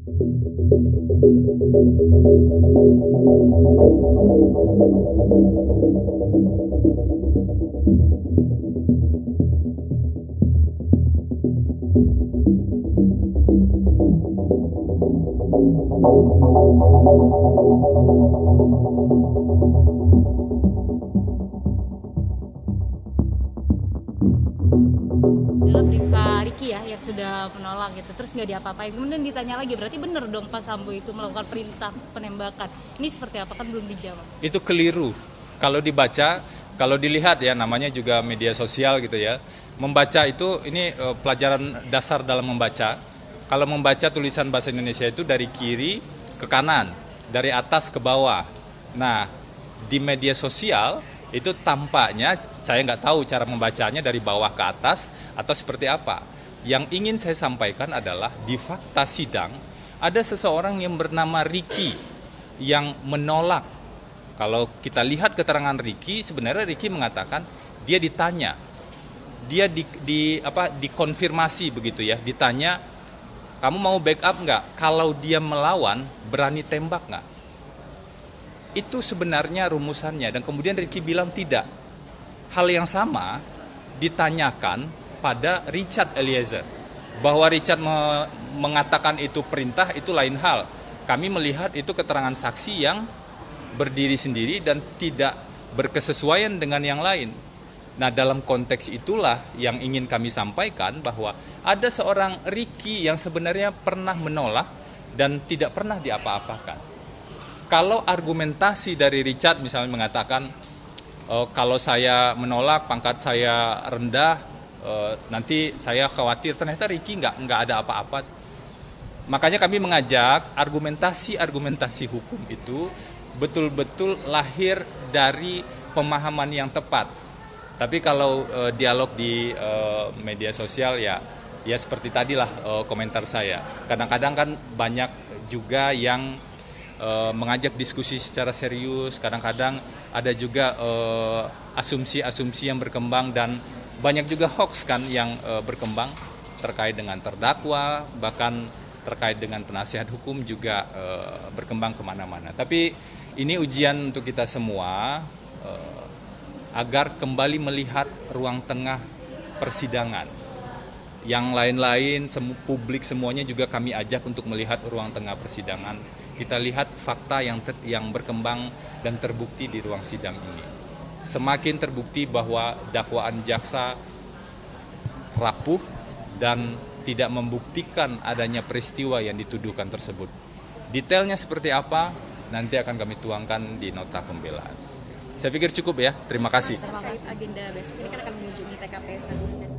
Adalah Pak Riki ya yang sudah menolak gitu, terus nggak diapa-apain. Kemudian ditanya lagi, berarti benar dong Pak Sambo itu melakukan perintah penembakan. Ini seperti apa, kan belum dijawab. Itu keliru. Kalau dibaca, kalau dilihat ya, namanya juga media sosial gitu ya. Membaca itu ini pelajaran dasar dalam membaca. Kalau membaca tulisan bahasa Indonesia itu dari kiri ke kanan, dari atas ke bawah. Nah, di media sosial itu tampaknya saya nggak tahu cara membacanya dari bawah ke atas atau seperti apa. Yang ingin saya sampaikan adalah di fakta sidang ada seseorang yang bernama Riki yang menolak. Kalau kita lihat keterangan Riki, sebenarnya Riki mengatakan dia ditanya, dia dikonfirmasi begitu ya, ditanya, kamu mau backup nggak? Kalau dia melawan, berani tembak nggak? Itu sebenarnya rumusannya, dan kemudian Riki bilang tidak. Hal yang sama ditanyakan pada Richard Eliezer. Bahwa Richard mengatakan itu perintah, itu lain hal. Kami melihat itu keterangan saksi yang berdiri sendiri dan tidak berkesesuaian dengan yang lain. Nah, dalam konteks itulah yang ingin kami sampaikan bahwa ada seorang Riki yang sebenarnya pernah menolak dan tidak pernah diapa-apakan. Kalau argumentasi dari Richard misalnya mengatakan, kalau saya menolak pangkat saya rendah, nanti saya khawatir, ternyata Riki nggak ada apa-apa. Makanya kami mengajak argumentasi hukum itu betul-betul lahir dari pemahaman yang tepat. Tapi kalau dialog di media sosial ya seperti tadilah komentar saya. Kadang-kadang kan banyak juga yang mengajak diskusi secara serius, kadang-kadang ada juga asumsi-asumsi yang berkembang dan banyak juga hoax kan yang berkembang terkait dengan terdakwa, bahkan terkait dengan penasihat hukum juga berkembang kemana-mana. Tapi ini ujian untuk kita semua agar kembali melihat ruang tengah persidangan. Yang lain-lain, publik semuanya juga kami ajak untuk melihat ruang tengah persidangan. Kita lihat fakta yang berkembang dan terbukti di ruang sidang ini. Semakin terbukti bahwa dakwaan jaksa rapuh dan tidak membuktikan adanya peristiwa yang dituduhkan tersebut. Detailnya seperti apa nanti akan kami tuangkan di nota pembelaan. Saya pikir cukup ya. Terima kasih. Terkait agenda besok ini kan akan mengunjungi TKP Saguling dan